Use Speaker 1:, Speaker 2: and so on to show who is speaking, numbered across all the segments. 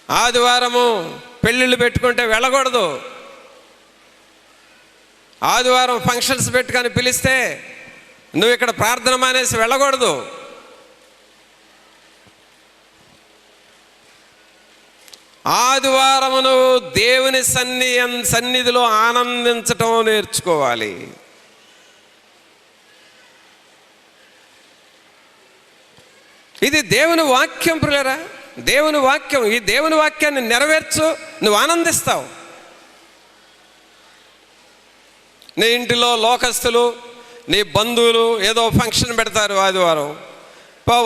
Speaker 1: ఆదివారము పెళ్ళిళ్ళు పెట్టుకుంటే వెళ్ళకూడదు. ఆదివారం ఫంక్షన్స్ పెట్టుకొని పిలిస్తే నువ్వు ఇక్కడ ప్రార్థన మానేసి వెళ్ళకూడదు. ఆదివారమును దేవుని సన్నిధిలో ఆనందించటం నేర్చుకోవాలి. ఇది దేవుని వాక్యం ప్రియులారా, దేవుని వాక్యం. ఈ దేవుని వాక్యాన్ని నెరవేర్చు, నువ్వు ఆనందిస్తావు. నీ ఇంటిలో లోకస్తులు, నీ బంధువులు ఏదో ఫంక్షన్ పెడతారు ఆదివారం.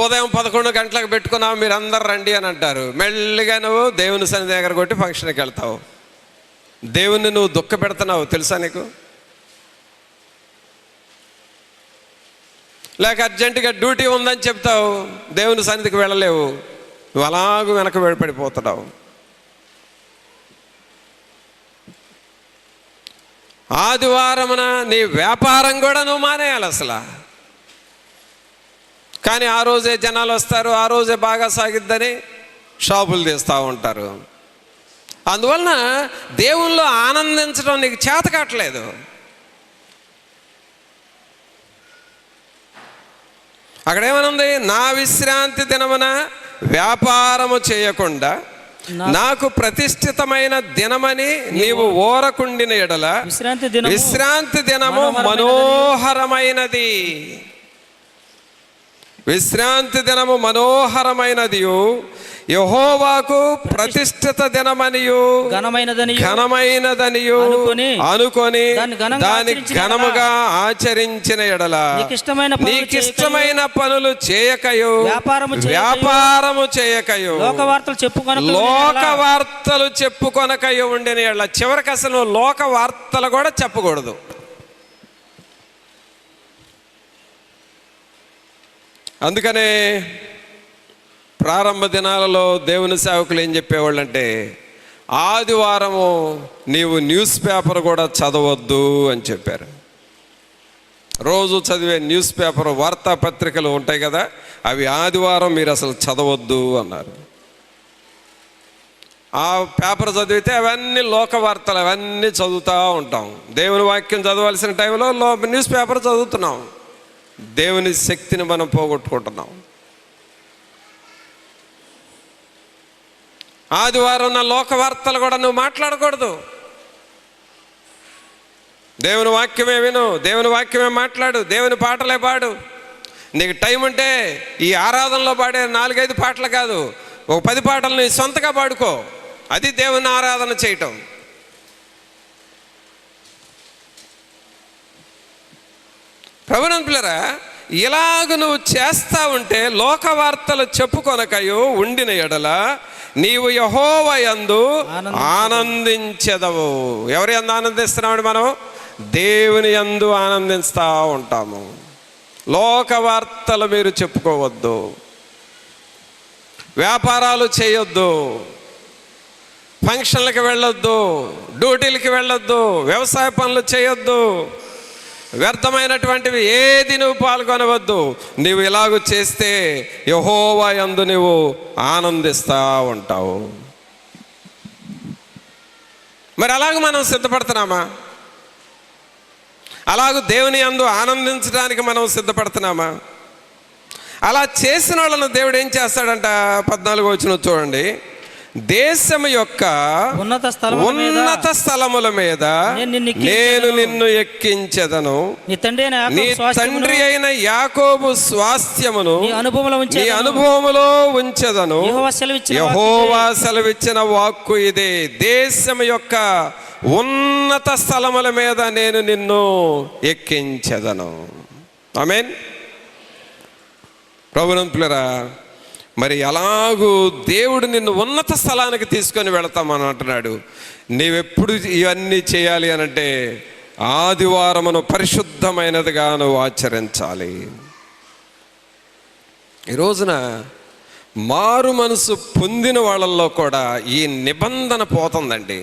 Speaker 1: ఉదయం 11 గంటలకు పెట్టుకున్నావు, మీరు అందరు రండి అని అంటారు. మెల్లిగా నువ్వు దేవుని సన్నిధి దగ్గర కొట్టి ఫంక్షన్కి వెళ్తావు. దేవుణ్ణి నువ్వు దుఃఖ పెడుతున్నావు తెలుసా నీకు? లేక అర్జెంటుగా డ్యూటీ ఉందని చెప్తావు, దేవుని సన్నిధికి వెళ్ళలేవు, నువ్వు అలాగూ వెనక పడిపోతున్నావు. ఆదివారమున నీ వ్యాపారం కూడా నువ్వు మానేయాలి అసలు. కానీ ఆ రోజే జనాలు వస్తారు, ఆ రోజే బాగా సాగిద్దని షాపులు తీస్తూ ఉంటారు. అందువలన దేవుల్లో ఆనందించడం నీకు చేత కావట్లేదు. అక్కడేమనుంది? నా విశ్రాంతి దినమున వ్యాపారము చేయకుండా నాకు ప్రతిష్ఠితమైన దినమని నీవు ఓరకుండిన ఎడల విశ్రాంతి దినము మనోహరమైనది. విశ్రాంతి దినము మనోహరమైనదియు యెహోవాకు ప్రతిష్ఠిత దినమనియు ఘనమైనదనియు అనుకొని దాని ఘనముగా ఆచరించిన ఎడల నీకిష్టమైన పనులు చేయకయు వ్యాపారము చేయకయు లోక వార్తలు చెప్పుకొనకయు ఉండిన ఎడల. చివరికి అసలు లోక వార్తలు కూడా చెప్పకూడదు. అందుకనే ప్రారంభ దినాలలో దేవుని సేవకులు ఏం చెప్పేవాళ్ళంటే, ఆదివారము నీవు న్యూస్ పేపర్ కూడా చదవద్దు అని చెప్పారు. రోజు చదివే న్యూస్ పేపర్, వార్తాపత్రికలు ఉంటాయి కదా, అవి ఆదివారం మీరు అసలు చదవద్దు అన్నారు. ఆ పేపర్ చదివితే అవన్నీ లోక వార్తలు, అవన్నీ చదువుతూ ఉంటాం. దేవుని వాక్యం చదవాల్సిన టైంలో న్యూస్ పేపర్ చదువుతున్నాం. దేవుని శక్తిని మనం పోగొట్టుకుంటున్నాం. ఆదివారం నా లోక వార్తలు కూడా నువ్వు మాట్లాడకూడదు. దేవుని వాక్యమే విను, దేవుని వాక్యమే మాట్లాడు, దేవుని పాటలే పాడు. నీకు టైం ఉంటే ఈ ఆరాధనలో పాడే 4-5 పాటలు కాదు, ఒక 10 పాటలు నీ సొంతగా పాడుకో. అది దేవుని ఆరాధన చేయటం. ప్రభునంతులారా, ఇలాగ నువ్వు చేస్తా ఉంటే లోక వార్తలు చెప్పుకొనకయు ఉండిన ఎడల నీవు యెహోవా యందు ఆనందించెదవు. ఎవరి యందు ఆనందిస్తున్నామండి? మనం దేవుని యందు ఆనందిస్తూ ఉంటాము. లోక వార్తలు మీరు చెప్పుకోవద్దు, వ్యాపారాలు చేయొద్దు, ఫంక్షన్లకి వెళ్ళొద్దు, డ్యూటీలకి వెళ్ళొద్దు, వ్యవసాయ పనులు చేయొద్దు, వ్యర్థమైనటువంటివి ఏది నువ్వు పాల్గొనవద్దు. నీవు ఇలాగ చేస్తే యెహోవా యందు నువ్వు ఆనందిస్తూ ఉంటావు. మరి అలాగ మనం సిద్ధపడుతున్నామా? అలాగ దేవుని యందు ఆనందించడానికి మనం సిద్ధపడుతున్నామా? అలా చేసిన వాళ్ళను దేవుడు ఏం చేస్తాడంట? 14వ వచనం చూడండి. దేశము యొక్క ఉన్నత స్థలముల మీద నేను నిన్ను ఎక్కించెదను, నీ తండ్రి అయిన యాకోబు స్వాస్థ్యమును నీ అనుభవములో ఉంచెదను. యెహోవా సెలవిచ్చిన వాక్కు ఇదే. దేశము యొక్క ఉన్నత స్థలముల మీద నేను నిన్ను ఎక్కించెదను. ఆమేన్. ప్రభునంతులారా, మరి ఎలాగూ దేవుడు నిన్ను ఉన్నత స్థలానికి తీసుకొని వెళతామని అంటున్నాడు. నీవెప్పుడు ఇవన్నీ చేయాలి అనంటే ఆదివారమును పరిశుద్ధమైనదిగా నువ్వు ఆచరించాలి. ఈ రోజున మారు మనసు పొందిన వాళ్ళల్లో కూడా ఈ నిబంధన పోతుందండి,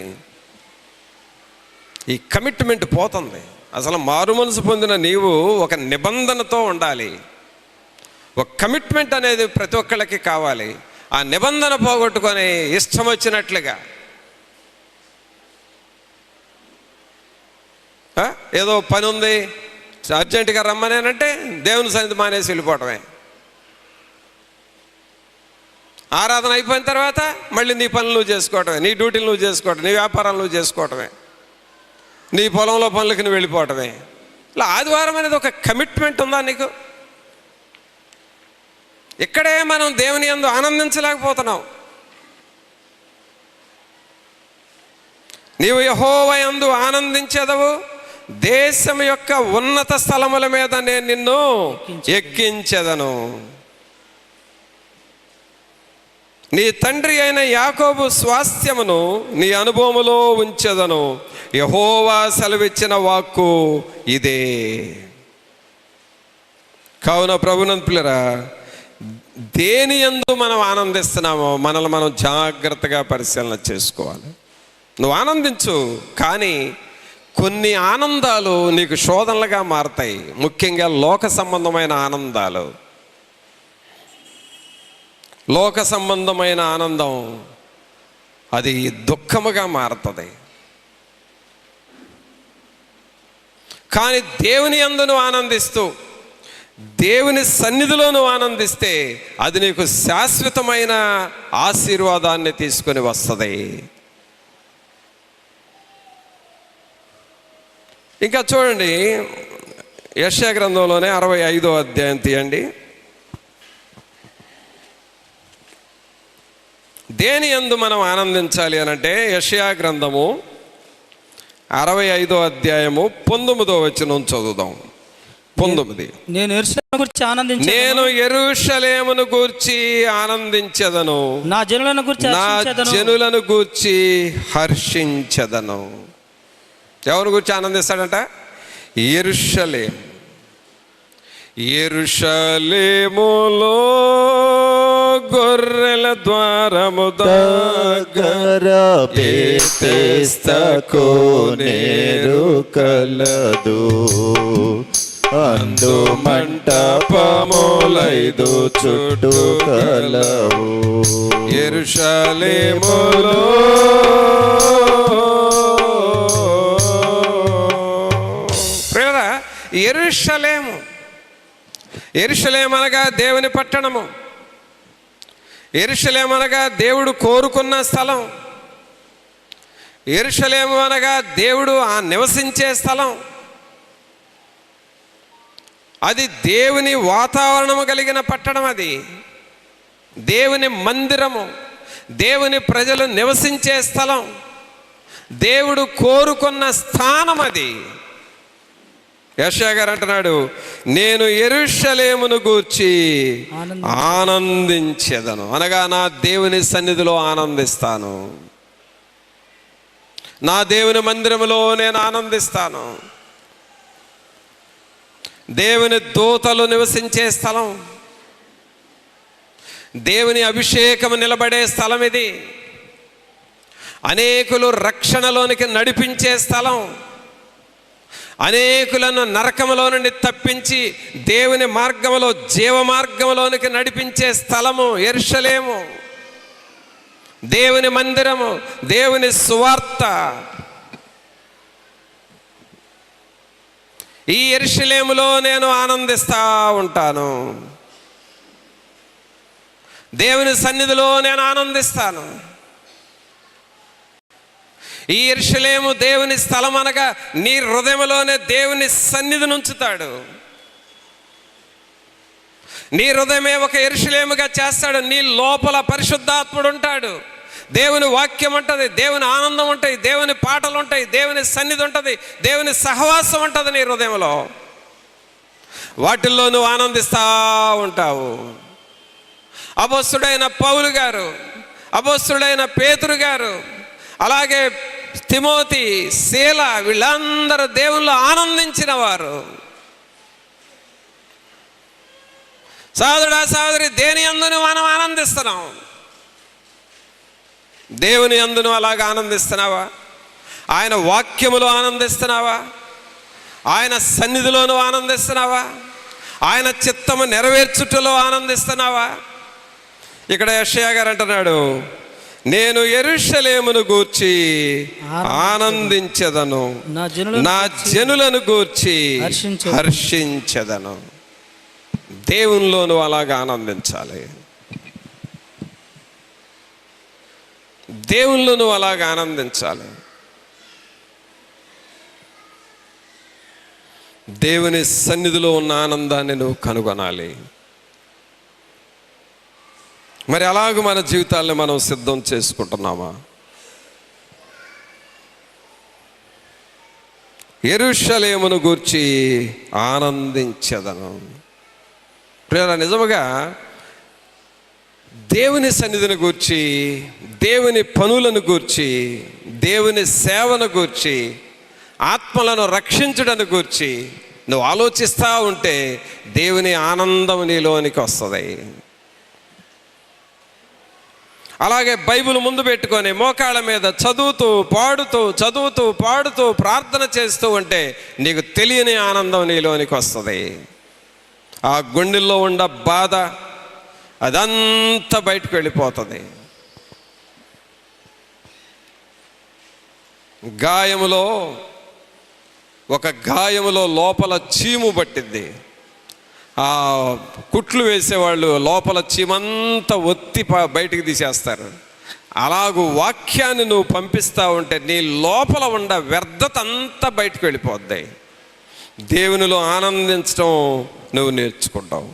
Speaker 1: ఈ కమిట్మెంట్ పోతుంది. అసలు మారు మనసు పొందిన నీవు ఒక నిబంధనతో ఉండాలి. ఒక కమిట్మెంట్ అనేది ప్రతి ఒక్కళ్ళకి కావాలి. ఆ నిబంధన పోగొట్టుకొని ఇష్టం వచ్చినట్లుగా ఏదో పని ఉంది అర్జెంటుగా రమ్మనేనంటే దేవుని సన్నిధి మానేసి వెళ్ళిపోవటమే. ఆరాధన అయిపోయిన తర్వాత మళ్ళీ నీ పనులు నువ్వు చేసుకోవటమే, నీ డ్యూటీలు నువ్వు చేసుకోవటం, నీ వ్యాపారాలు నువ్వు చేసుకోవటమే, నీ పొలంలో పనులకి నువ్వు వెళ్ళిపోవటమే. ఇలా ఆదివారం అనేది ఒక కమిట్మెంట్ ఉందా నీకు? ఇక్కడే మనం దేవుని యందు ఆనందించలేకపోతున్నాం. నీవు యెహోవా యందు ఆనందించెదవు, దేశం యొక్క ఉన్నత స్థలముల మీద నేను నిన్ను ఎక్కించెదను. నీ తండ్రి అయిన యాకోబు స్వాస్థ్యమును నీ అనుభవములో ఉంచెదను. యెహోవా సెలవిచ్చిన వాక్కు ఇదే. కావున ప్రభునందు పిల్లరా, దేని యందు మనం ఆనందిస్తున్నామో మనల్ని మనం జాగ్రత్తగా పరిశీలన చేసుకోవాలి. నువ్వు ఆనందించు, కానీ కొన్ని ఆనందాలు నీకు శోధనలుగా మారతాయి. ముఖ్యంగా లోక సంబంధమైన ఆనందాలు. లోక సంబంధమైన ఆనందం అది దుఃఖముగా మారుతుంది. కానీ దేవుని యందు నువ్వు ఆనందిస్తూ దేవుని సన్నిధిలో నువ్వు ఆనందిస్తే అది నీకు శాశ్వతమైన ఆశీర్వాదాన్ని తీసుకొని వస్తుంది. ఇంకా చూడండి, యెషయా గ్రంథంలోనే 65వ అధ్యాయం తీయండి. దేని యందు మనం ఆనందించాలి అనంటే యెషయా గ్రంథము 65వ అధ్యాయము 19వ వచనం చదువుదాం. 19. నేను యెరూషలేమును గూర్చి ఆనందించెదను, నా జనులను గూర్చి హర్షించెదను. ఎవరి గురించి ఆనందిస్తాడంట? యెరూషలేము. యెరూషలేములో గొర్రెల ద్వారము దగ్గర బేతెస్తకు నేరు కలదు, అందు మంటపములైదు చుట్టూ కలవు. యెరూషలేములో యెరూషలేము. యెరూషలేము అనగా దేవుని పట్టణము. యెరూషలేము అనగా దేవుడు కోరుకున్న స్థలం. యెరూషలేము అనగా దేవుడు నివసించే స్థలం. అది దేవుని వాతావరణము కలిగిన పట్టణం. అది దేవుని మందిరము, దేవుని ప్రజలు నివసించే స్థలం, దేవుడు కోరుకున్న స్థానం అది. యెషయా గారు అంటున్నాడు, నేను యెరూషలేమును గూర్చి ఆనందించెదను, అనగా నా దేవుని సన్నిధిలో ఆనందిస్తాను, నా దేవుని మందిరములో నేను ఆనందిస్తాను. దేవుని దూతలు నివసించే స్థలం, దేవుని అభిషేకము నిలబడే స్థలం ఇది. అనేకులు రక్షణలోనికి నడిపించే స్థలం, అనేకులను నరకములో నుండి తప్పించి దేవుని మార్గములో జీవ మార్గములోనికి నడిపించే స్థలము యెరూషలేము. దేవుని మందిరము, దేవుని సువార్త. ఈ యెరూషలేములో నేను ఆనందిస్తూ ఉంటాను, దేవుని సన్నిధిలో నేను ఆనందిస్తాను. ఈ యెరూషలేము దేవుని స్థలం అనగా నీ హృదయంలోనే దేవుని సన్నిధిని ఉంచుతాడు. నీ హృదయమే ఒక యెరూషలేముగా చేస్తాడు. నీ లోపల పరిశుద్ధాత్ముడు ఉంటాడు. దేవుని వాక్యం ఉంటుంది, దేవుని ఆనందం ఉంటాయి, దేవుని పాటలు ఉంటాయి, దేవుని సన్నిధి ఉంటుంది, దేవుని సహవాసం ఉంటుంది నీ హృదయంలో. వాటిల్లో నువ్వు ఆనందిస్తూ ఉంటావు. అపోస్తలుడైన పౌలు గారు, అపోస్తలుడైన పేతురు గారు, అలాగే తిమోతి, శీల, వీళ్ళందరూ దేవునిలో ఆనందించిన వారు. సహోదరుడా, సహోదరి, దేని యందు మనం ఆనందిస్తున్నాం? దేవుని యందు అలాగా ఆనందిస్తున్నావా? ఆయన వాక్యములో ఆనందిస్తున్నావా? ఆయన సన్నిధిలోనూ ఆనందిస్తున్నావా? ఆయన చిత్తము నెరవేర్చుటలో ఆనందిస్తున్నావా? ఇక్కడ యెషయా గారు అంటున్నాడు, నేను యెరూషలేమును గూర్చి ఆనందించెదను, నా జనులను గూర్చి హర్షించెదను. దేవునిలో నువ్వు అలాగా ఆనందించాలి. దేవునిలో నువ్వు అలాగా ఆనందించాలి. దేవుని సన్నిధిలో ఉన్న ఆనందాన్ని నువ్వు కనుగొనాలి. మరి అలాగ మన జీవితాలను మనం సిద్ధం చేసుకుంటున్నామా? యెరూషలేమును గూర్చి ఆనందించెదను. ప్రియరా, నిజముగా దేవుని సన్నిధిని గూర్చి, దేవుని పనులను గూర్చి, దేవుని సేవను గూర్చి, ఆత్మలను రక్షించడాన్ని గూర్చి నువ్వు ఆలోచిస్తూ ఉంటే దేవుని ఆనందం నీలోనికి వస్తుంది. అలాగే బైబిల్ ముందు పెట్టుకొని మోకాళ్ళ మీద చదువుతూ పాడుతూ ప్రార్థన చేస్తూ ఉంటే నీకు తెలియని ఆనందం నీలోనికి వస్తుంది. ఆ గుండెల్లో ఉన్న బాధ అదంతా బయటకు వెళ్ళిపోతుంది. గాయములో లోపల చీము పట్టింది. ఆ కుట్లు వేసేవాళ్ళు లోపల చీమంతా ఒత్తి బయటికి తీసేస్తారు. అలాగూ వాక్యాన్ని నువ్వు పంపిస్తూ ఉంటే నీ లోపల ఉన్న వ్యర్థత అంతా బయటకు వెళ్ళిపోద్ది. దేవునిలో ఆనందించడం నువ్వు నేర్చుకుంటావు.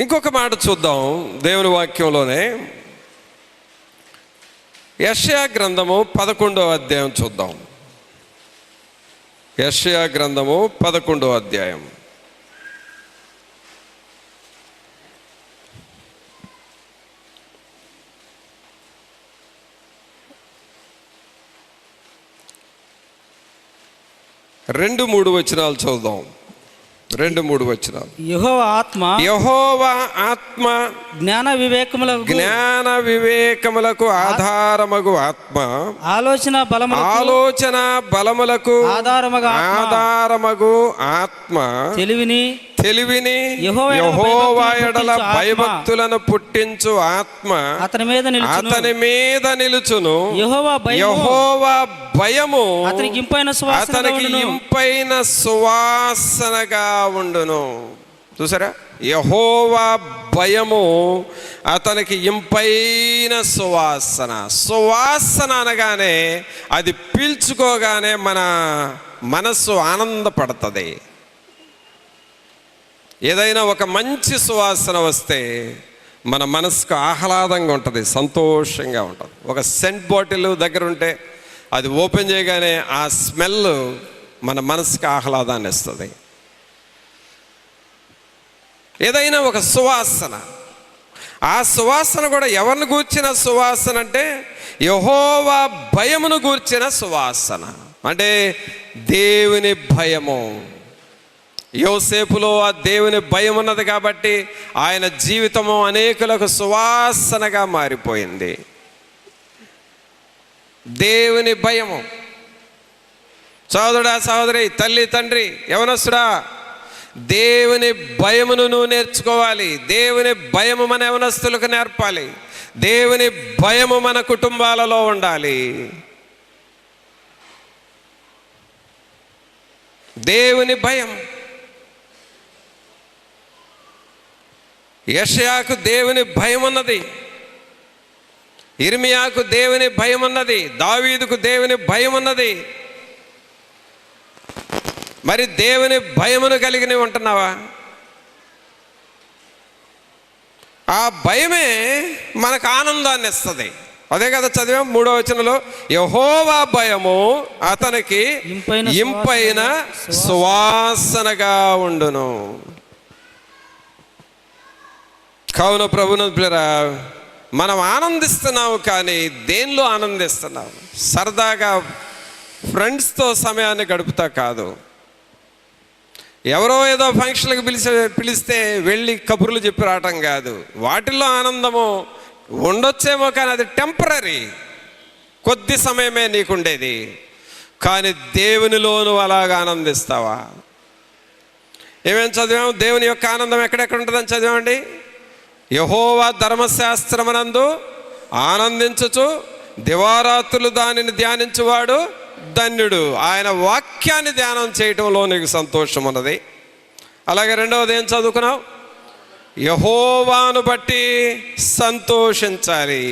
Speaker 1: ఇంకొక మాట చూద్దాం దేవుని వాక్యంలోనే. యెషయా గ్రంథము 11వ అధ్యాయం చూద్దాం. యెషయా గ్రంథము 11వ అధ్యాయం. రెండు మూడు వచనాలు చూద్దాం. 2-3 వచనాలు. యెహోవా ఆత్మ జ్ఞాన వివేకములకు ఆధారమగు ఆత్మ, ఆలోచన బలములకు ఆధారమగు ఆత్మ, తెలివిని యెహోవా ఎడల భయభక్తులను పుట్టించు ఆత్మ అతని మీద నిలుచును. యెహోవా భయము అతనికి ఇంపైన సువాసనగా ఉండును. చూసారా, యెహోవా భయము అతనికి ఇంపైన సువాసన అనగానే అది పీల్చుకోగానే మన మనస్సు ఆనందపడుతుంది. ఏదైనా ఒక మంచి సువాసన వస్తే మన మనసుకు ఆహ్లాదంగా ఉంటుంది, సంతోషంగా ఉంటుంది. ఒక సెంట్ బాటిల్ దగ్గర ఉంటే అది ఓపెన్ చేయగానే ఆ స్మెల్ మన మనసుకు ఆహ్లాదాన్ని ఇస్తుంది. ఏదైనా ఒక సువాసన, ఆ సువాసన కూడా ఎవరిని గూర్చిన సువాసన అంటే యెహోవా భయమును గూర్చిన సువాసన. అంటే దేవుని భయము. యోసేపులో ఆ దేవుని భయం ఉన్నది కాబట్టి ఆయన జీవితము అనేకులకు సువాసనగా మారిపోయింది. దేవుని భయము. సోదరుడా, సహోదరి, తల్లి, తండ్రి, యవనస్తుడా, దేవుని భయమును నువ్వు నేర్చుకోవాలి. దేవుని భయము మన యవనస్తులకు నేర్పాలి. దేవుని భయము మన కుటుంబాలలో ఉండాలి. దేవుని భయం. యెషయాకు దేవుని భయం ఉన్నది, ఇర్మియాకు దేవుని భయం ఉన్నది, దావీదుకు దేవుని భయం ఉన్నది. మరి దేవుని భయమును కలిగి ఉంటున్నావా? ఆ భయమే మనకు ఆనందాన్ని ఇస్తుంది. అదే కదా చదివాం 3వ వచనంలో, యెహోవా భయము అతనికి ఇంపైన సువాసనగా ఉండును. కావున ప్రభువును పిల్లరా, మనం ఆనందిస్తున్నాము, కానీ దేనిలో ఆనందిస్తున్నాము? సరదాగా ఫ్రెండ్స్తో సమయాన్ని గడుపుతా కాదు. ఎవరో ఏదో ఫంక్షన్లకు పిలిస్తే వెళ్ళి కబుర్లు చెప్పి రావటం కాదు. వాటిల్లో ఆనందము ఉండొచ్చేమో, కానీ అది టెంపరీ, కొద్ది సమయమే నీకుండేది. కానీ దేవునిలో నువ్వు అలాగా ఆనందిస్తావా? ఏమేమి చదివాము? దేవుని యొక్క ఆనందం ఎక్కడెక్కడ ఉంటుందని చదివామండి. యెహోవా ధర్మశాస్త్రమునందు ఆనందించుచు దివారాత్రులు దానిని ధ్యానించువాడు ధన్యుడు. ఆయన వాక్యాన్ని ధ్యానం చేయటంలో నీకు సంతోషం ఉన్నది. అలాగే రెండవది ఏం చదువుకున్నావు? యెహోవాను బట్టి సంతోషించాలి.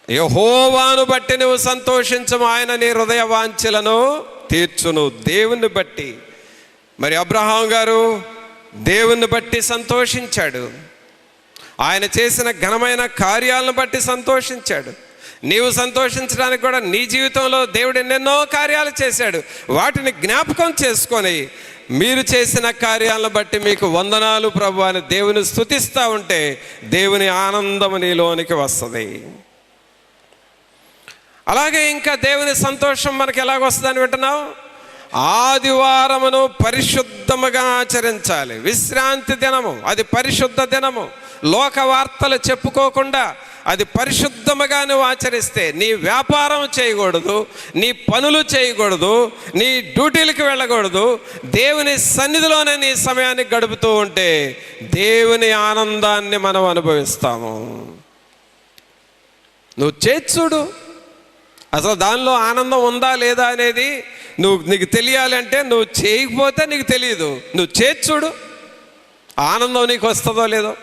Speaker 1: యెహోవాను బట్టి నువ్వు సంతోషించము, ఆయన నీ హృదయ వాంఛలను తీర్చును. దేవుని బట్టి. మరి అబ్రహాం గారు దేవుని బట్టి సంతోషించాడు. ఆయన చేసిన ఘనమైన కార్యాలను బట్టి సంతోషించాడు. నీవు సంతోషించడానికి కూడా నీ జీవితంలో దేవుడు ఎన్నెన్నో కార్యాలు చేశాడు. వాటిని జ్ఞాపకం చేసుకొని మీరు చేసిన కార్యాలను బట్టి మీకు వందనాలు ప్రభు అని దేవుని స్తుతిస్తూ ఉంటే దేవుని ఆనందం నీలోనికి వస్తుంది. అలాగే ఇంకా దేవుని సంతోషం మనకి ఎలాగొస్తుందని వింటున్నావు? ఆదివారమును పరిశుద్ధముగా ఆచరించాలి. విశ్రాంతి దినము, అది పరిశుద్ధ దినము. లోక వార్తలు చెప్పుకోకుండా అది పరిశుద్ధముగా నువ్వు ఆచరిస్తే నీ వ్యాపారం చేయకూడదు, నీ పనులు చేయకూడదు, నీ డ్యూటీలకు వెళ్ళకూడదు, దేవుని సన్నిధిలోనే నీ సమయాన్ని గడుపుతూ ఉంటే దేవుని ఆనందాన్ని మనం అనుభవిస్తాము. నువ్వు చేర్చుడు, అసలు దానిలో ఆనందం ఉందా లేదా అనేది నీకు తెలియాలి అంటే నువ్వు చేయకపోతే నీకు తెలియదు. నువ్వు చేర్చుడు, ఆనందం నీకు వస్తుందో లేదో.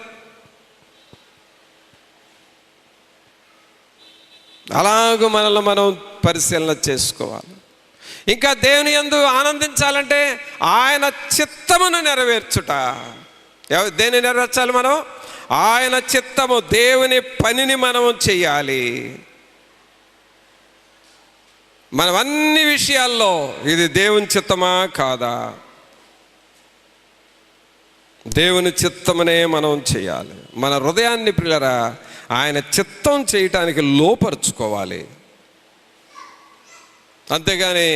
Speaker 1: అలాగూ మనల్ని మనం పరిశీలన చేసుకోవాలి. ఇంకా దేవుని యందు ఆనందించాలంటే ఆయన చిత్తమును నెరవేర్చుట. దేన్ని నెరవేర్చాలి మనం? ఆయన చిత్తము, దేవుని పనిని మనం చెయ్యాలి. మనం అన్ని విషయాల్లో ఇది దేవుని చిత్తమా కాదా, దేవుని చిత్తమనే మనం చేయాలి. మన హృదయాన్ని ప్రియులరా ఆయన చిత్తం చేయటానికి లోపరుచుకోవాలి. అంతేగాని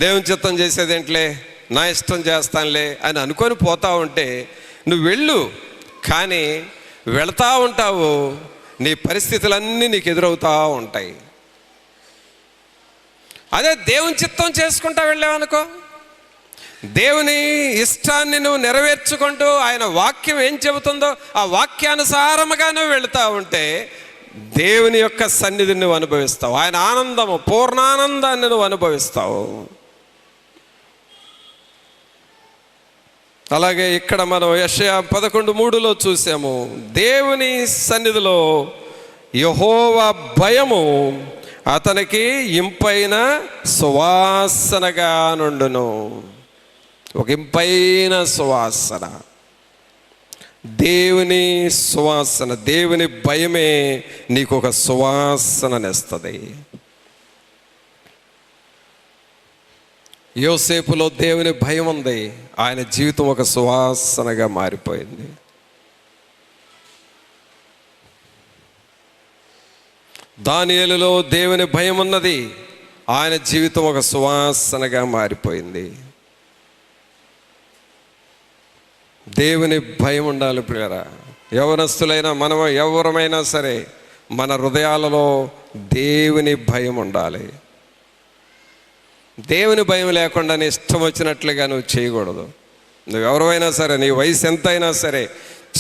Speaker 1: దేవుని చిత్తం చేసేదేంట్లే, నా ఇష్టం చేస్తానులే అని అనుకొని పోతా ఉంటే నువ్వు వెళ్ళు, కానీ వెళతా ఉంటావు, నీ పరిస్థితులన్నీ నీకు ఎదురవుతూ ఉంటాయి. అదే దేవుని చిత్తం చేసుకుంటా వెళ్ళావనుకో, దేవుని ఇష్టాన్ని నువ్వు నెరవేర్చుకుంటూ ఆయన వాక్యం ఏం చెబుతుందో ఆ వాక్యానుసారముగా నువ్వు వెళుతూ ఉంటే దేవుని యొక్క సన్నిధిని నువ్వు అనుభవిస్తావు. ఆయన ఆనందము, పూర్ణానందాన్ని నువ్వు అనుభవిస్తావు. అలాగే ఇక్కడ మనం యెషయా 11:3 చూసాము, దేవుని సన్నిధిలో యెహోవా భయము అతనికి ఇంపైన సువాసనగా నుండును. ఒక ఇంపైన సువాసన, దేవుని సువాసన, దేవుని భయమే నీకు ఒక సువాసననిస్తుంది. యోసేపులో దేవుని భయం ఉంది, ఆయన జీవితం ఒక సువాసనగా మారిపోయింది. దానియేలులో దేవుని భయం ఉన్నది, ఆయన జీవితం ఒక సువాసనగా మారిపోయింది. దేవుని భయం ఉండాలి ప్రియరా. యవనస్తులైనా మనం ఎవరమైనా సరే మన హృదయాలలో దేవుని భయం ఉండాలి. దేవుని భయం లేకుండా నీ ఇష్టం వచ్చినట్లుగా నువ్వు చేయకూడదు. నువ్వు ఎవరైనా సరే, నీ వయసు ఎంతైనా సరే,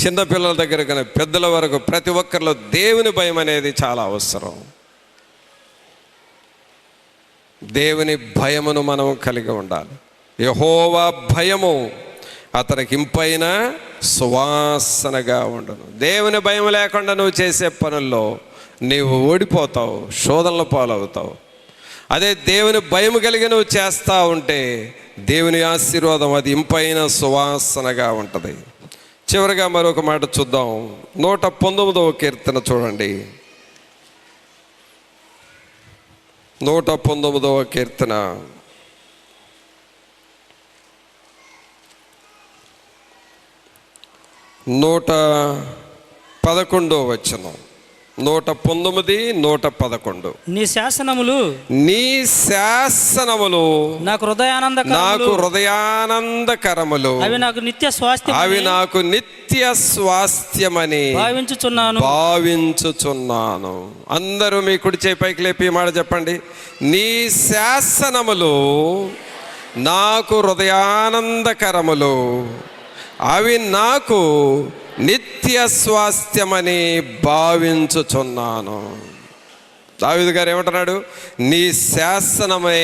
Speaker 1: చిన్నపిల్లల దగ్గర కానీ పెద్దల వరకు ప్రతి ఒక్కరిలో దేవుని భయం అనేది చాలా అవసరం. దేవుని భయమును మనం కలిగి ఉండాలి. యెహోవా భయము అతనికి ఇంపైన సువాసనగా ఉండును. దేవుని భయం లేకుండా నువ్వు చేసే పనుల్లో నీవు ఓడిపోతావు, శోధనల పాలవుతావు. అదే దేవుని భయం కలిగి నువ్వు చేస్తూ ఉంటే దేవుని ఆశీర్వాదం అది ఇంపైన సువాసనగా ఉంటుంది. చివరిగా మరొక మాట చూద్దాం. 119వ కీర్తన చూడండి. 119వ కీర్తన 111వ వచనం. 119, 111.
Speaker 2: నీ శాసనములు నాకు
Speaker 1: హృదయానందకరములు,
Speaker 2: అవి నాకు నిత్య స్వాస్థ్యమని
Speaker 1: భావించుచున్నాను. అందరూ మీ కుడి చేయి పైకి లేపి మాట చెప్పండి. నీ శాసనములు నాకు హృదయానందకరములు, అవి నాకు నిత్య స్వాస్థ్యమని భావించుచున్నాను. దావీదు గారు ఏమంటున్నాడు? నీ శాసనమే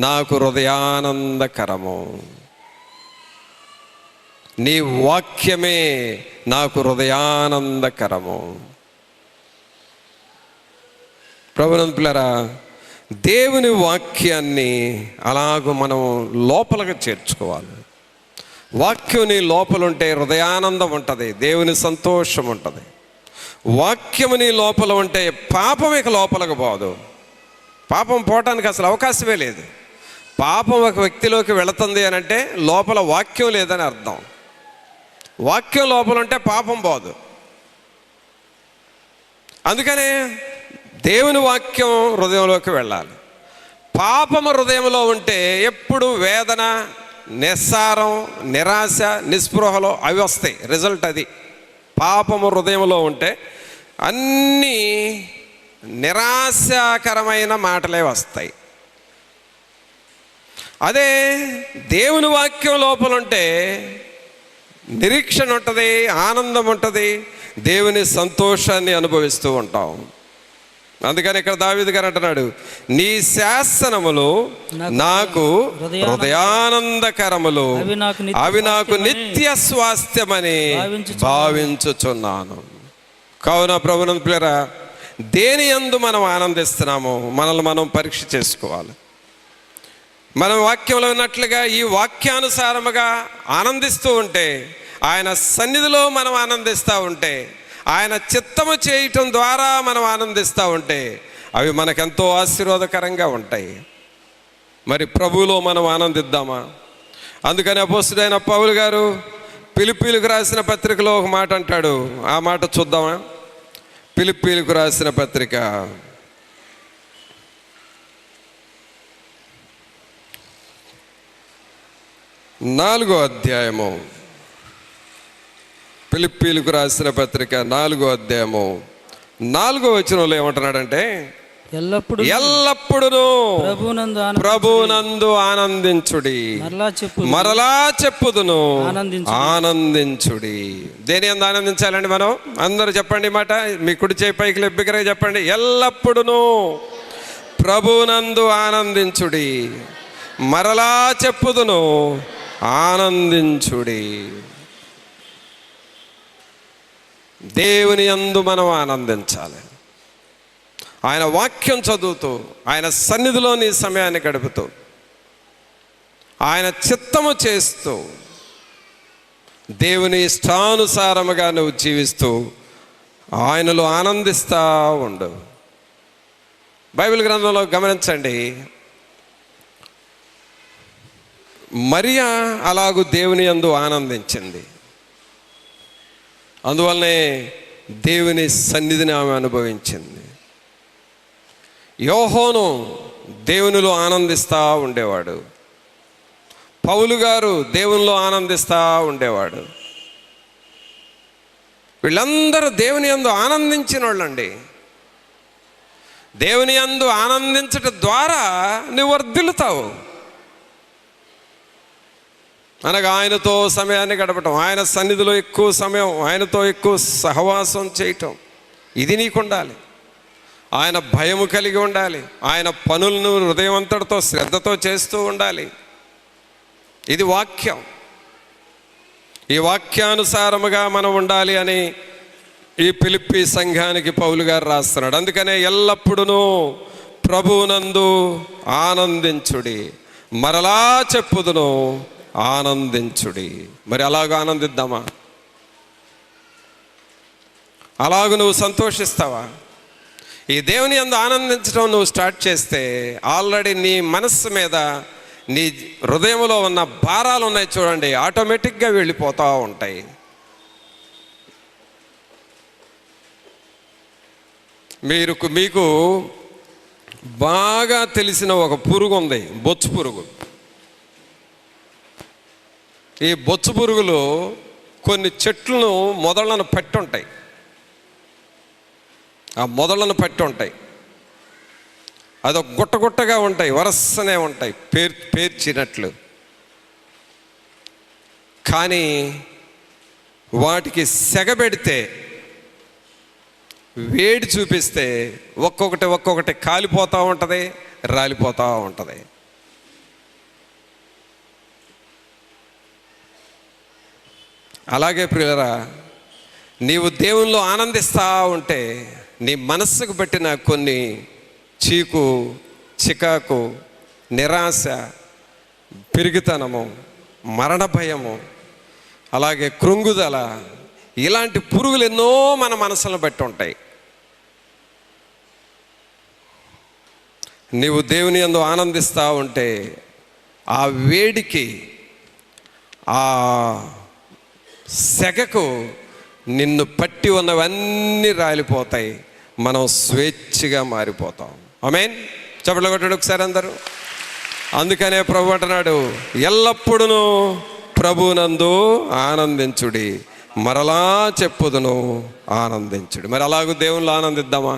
Speaker 1: నాకు హృదయానందకరము, నీ వాక్యమే నాకు హృదయానందకరము. ప్రభునందు పిల్లరా, దేవుని వాక్యాన్ని అలాగూ మనం లోపలికి చేర్చుకోవాలి. వాక్యం నీ లోపలుంటే హృదయానందం ఉంటుంది, దేవుని సంతోషం ఉంటుంది. వాక్యము నీ లోపల ఉంటే పాపం ఇక లోపలికి పోదు. పాపం పోవటానికి అసలు అవకాశమే లేదు. పాపం ఒక వ్యక్తిలోకి వెళుతుంది అని అంటే లోపల వాక్యం లేదని అర్థం. వాక్యం లోపల ఉంటే పాపం పోదు. అందుకనే దేవుని వాక్యం హృదయంలోకి వెళ్ళాలి. పాపము హృదయంలో ఉంటే ఎప్పుడు వేదన, నిస్సారం, నిరాశ, నిస్పృహలో అవి వస్తాయి. రిజల్ట్ అది. పాపము హృదయంలో ఉంటే అన్నీ నిరాశాకరమైన మాటలే వస్తాయి. అదే దేవుని వాక్యం లోపల ఉంటే నిరీక్షణ ఉంటుంది, ఆనందం ఉంటుంది, దేవుని సంతోషాన్ని అనుభవిస్తూ ఉంటాం. అందుకని ఇక్కడ దావీదు గారు అంటున్నాడు, నీ శాసనములు నాకు హృదయానందకరములు, అవి నాకు నిత్య స్వాస్థ్యమని భావించుచున్నాను. కావున ప్రభునందు పిల్లరా, దేని యందు మనం ఆనందిస్తున్నామో మనల్ని మనం పరీక్ష చేసుకోవాలి. మనం వాక్యంలో ఉన్నట్లుగా ఈ వాక్యానుసారముగా ఆనందిస్తూ ఉంటే, ఆయన సన్నిధిలో మనం ఆనందిస్తూ ఉంటే, ఆయన చిత్తము చేయటం ద్వారా మనం ఆనందిస్తూ ఉంటే అవి మనకెంతో ఆశీర్వాదకరంగా ఉంటాయి. మరి ప్రభువులో మనం ఆనందిద్దామా? అందుకని అపోస్తలుడైన పౌలు గారు ఫిలిప్పీలకు రాసిన పత్రికలో ఒక మాట అంటాడు. ఆ మాట చూద్దామా? ఫిలిప్పీలకు రాసిన పత్రిక 4వ అధ్యాయము. ఫిలిప్పీలకు రాసిన పత్రిక 4వ అధ్యాయము 4వ వచనంలో ఏమంటున్నాడంటే, ఎల్లప్పుడూ ప్రభునందు ఆనందించుడి, మరలా చెప్పుదును ఆనందించుడి. దేని యందు ఆనందించాలండి మనం? అందరూ చెప్పండి మాట. మీ కుడి చేయి పైకి లెబ్బికరే చెప్పండి. ఎల్లప్పుడూ ప్రభునందు ఆనందించుడి, మరలా చెప్పుదును ఆనందించుడి. దేవుని యందు మనం ఆనందించాలి. ఆయన వాక్యం చదువుతూ, ఆయన సన్నిధిలో నీ సమయాన్ని గడుపుతూ, ఆయన చిత్తము చేస్తూ, దేవుని ఇష్టానుసారముగా నువ్వు జీవిస్తూ ఆయనలో ఆనందిస్తూ ఉండు. బైబిల్ గ్రంథంలో గమనించండి, మరియా అలాగూ దేవుని యందు ఆనందించింది. అందువల్లనే దేవుని సన్నిధిని ఆమె అనుభవించింది. యోహాను దేవునిలో ఆనందిస్తూ ఉండేవాడు. పౌలు గారు దేవునిలో ఆనందిస్తూ ఉండేవాడు. వీళ్ళందరూ దేవుని యందు ఆనందించిన వాళ్ళండి. దేవుని యందు ఆనందించటం ద్వారా నువ్వు వర్ధిల్లుతావు. అనగా ఆయనతో సమయాన్ని గడపటం, ఆయన సన్నిధిలో ఎక్కువ సమయం, ఆయనతో ఎక్కువ సహవాసం చేయటం, ఇది నీకు ఉండాలి. ఆయన భయము కలిగి ఉండాలి. ఆయన పనులను హృదయం అంతటితో శ్రద్ధతో చేస్తూ ఉండాలి. ఇది వాక్యం. ఈ వాక్యానుసారముగా మనం ఉండాలి అని ఈ ఫిలిప్పీ సంఘానికి పౌలు గారు రాస్తున్నాడు. అందుకనే ఎల్లప్పుడూ ప్రభువునందు ఆనందించుడి, మరలా చెప్పుదును ఆనందించుడి. మరి అలాగ ఆనందిద్దామా? అలాగ నువ్వు సంతోషిస్తావా? ఈ దేవుని యందు ఆనందించడం నువ్వు స్టార్ట్ చేస్తే ఆల్రెడీ నీ మనస్సు మీద, నీ హృదయంలో ఉన్న భారాలు ఉన్నాయి చూడండి, ఆటోమేటిక్గా వెళ్ళిపోతూ ఉంటాయి. మీకు బాగా తెలిసిన ఒక పురుగు ఉంది, బొచ్చు పురుగు. ఈ బొచ్చు పురుగులు కొన్ని చెట్లను మొదళ్లను పట్టి ఉంటాయి. ఆ మొదళ్లను పట్టి ఉంటాయి. అదొక గుట్టగా ఉంటాయి, వరసనే ఉంటాయి, పేర్చినట్లు. కానీ వాటికి సెగబెడితే, వేడి చూపిస్తే ఒక్కొక్కటి కాలిపోతూ ఉంటుంది, రాలిపోతూ ఉంటుంది. అలాగే ప్రియులరా, నీవు దేవునిలో ఆనందిస్తూ ఉంటే నీ మనస్సుకు పట్టిన కొన్ని చీకు, చికాకు, నిరాశ, పిరిగితనము, మరణ భయము, అలాగే కృంగుదల, ఇలాంటి పురుగులు ఎన్నో మన మనసులను బట్టి ఉంటాయి. నీవు దేవుని యందు ఆనందిస్తూ ఉంటే ఆ వేడికి, ఆ సెగకు నిన్ను పట్టి ఉన్నవన్నీ రాలిపోతాయి. మనం స్వేచ్ఛగా మారిపోతాం. ఆమేన్. చప్పట్లు కొట్టండి ఒకసారి అందరూ. అందుకనే ప్రభు అంటున్నాడు, ఎల్లప్పుడూ ప్రభునందు ఆనందించుడి, మరలా చెప్పుదును ఆనందించుడి. మరి అలాగూ దేవునిలో ఆనందిద్దామా?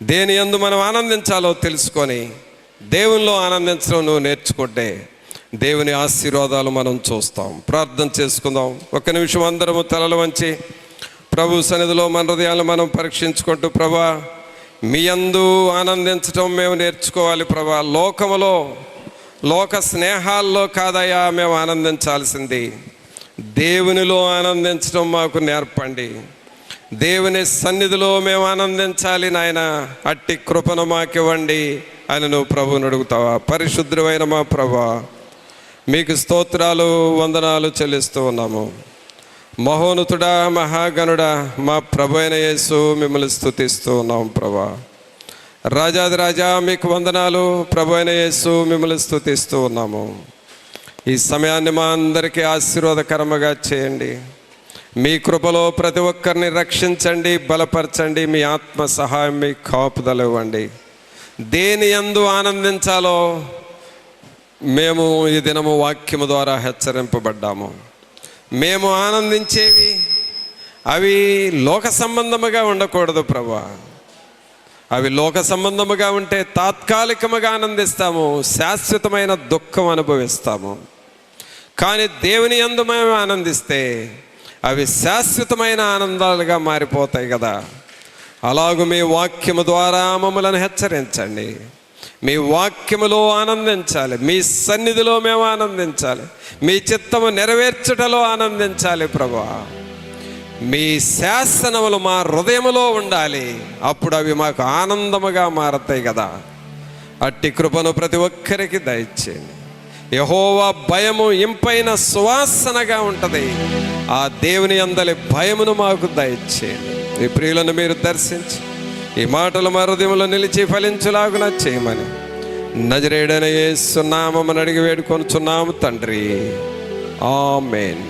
Speaker 1: దేని యందు మనం ఆనందించాలో తెలుసుకొని దేవునిలో ఆనందించడం నువ్వు నేర్చుకుంటే దేవుని ఆశీర్వాదాలు మనం చూస్తాం. ప్రార్థన చేసుకుందాం. ఒక్క నిమిషం అందరము తలలు వంచి ప్రభు సన్నిధిలో మన హృదయాలను మనం పరీక్షించుకుంటూ, ప్రభా మీ యందు ఆనందించటం మేము నేర్చుకోవాలి ప్రభా. లోకములో, లోక స్నేహాల్లో కాదయ్యా మేము ఆనందించాల్సింది, దేవునిలో ఆనందించడం మాకు నేర్పండి. దేవుని సన్నిధిలో మేము ఆనందించాలి నాయన, అట్టి కృపను మాకివ్వండి అని నువ్వు ప్రభువుని అడుగుతావా? పరిశుద్ధమైన మా ప్రభా, మీకు స్తోత్రాలు, వందనాలు చెల్లిస్తూ ఉన్నాము. మహోన్నతుడా, మహాగణుడా, మా ప్రభు అయిన యేసు మిమ్మల్ని స్తుతిస్తూ ఉన్నాం ప్రభా. రాజాది రాజా మీకు వందనాలు. ప్రభు అయిన యేసు మిమ్మల్ని స్తుతిస్తూ ఉన్నాము. ఈ సమయాన్ని మా అందరికీ ఆశీర్వాదకరముగా చేయండి. మీ కృపలో ప్రతి ఒక్కరిని రక్షించండి, బలపరచండి. మీ ఆత్మ సహాయం, మీ కాపుదల ఇవ్వండి. దేని యందు ఆనందించాలో మేము ఈ దినము వాక్యము ద్వారా హెచ్చరింపబడ్డాము. మేము ఆనందించేవి అవి లోక సంబంధముగా ఉండకూడదు ప్రభా. అవి లోక సంబంధముగా ఉంటే తాత్కాలికముగా ఆనందిస్తాము, శాశ్వతమైన దుఃఖం అనుభవిస్తాము. కానీ దేవుని యందు మేము ఆనందిస్తే అవి శాశ్వతమైన ఆనందాలుగా మారిపోతాయి కదా. అలాగూ మీ వాక్యము ద్వారా మమ్మలను హెచ్చరించండి. మీ వాక్యములో ఆనందించాలి, మీ సన్నిధిలో మేము ఆనందించాలి, మీ చిత్తము నెరవేర్చుటలో ఆనందించాలి ప్రభా. మీ శాసనములు మా హృదయములో ఉండాలి, అప్పుడు అవి మాకు ఆనందముగా మారతాయి కదా. అట్టి కృపను ప్రతి ఒక్కరికి దయచేయండి. యెహోవా భయము ఇంపైన సువాసనగా ఉంటుంది. ఆ దేవుని యందలి భయమును మాకు దయచేయండి. ఈ ప్రియులను మీరు దర్శించి ఈ మాటలు మా హృదయంలో నిలిచి ఫలించులాగున చేయమని నజరేయుడైన యేసు నామమున అడిగి వేడుకొనుచున్నాము తండ్రి. ఆమేన్.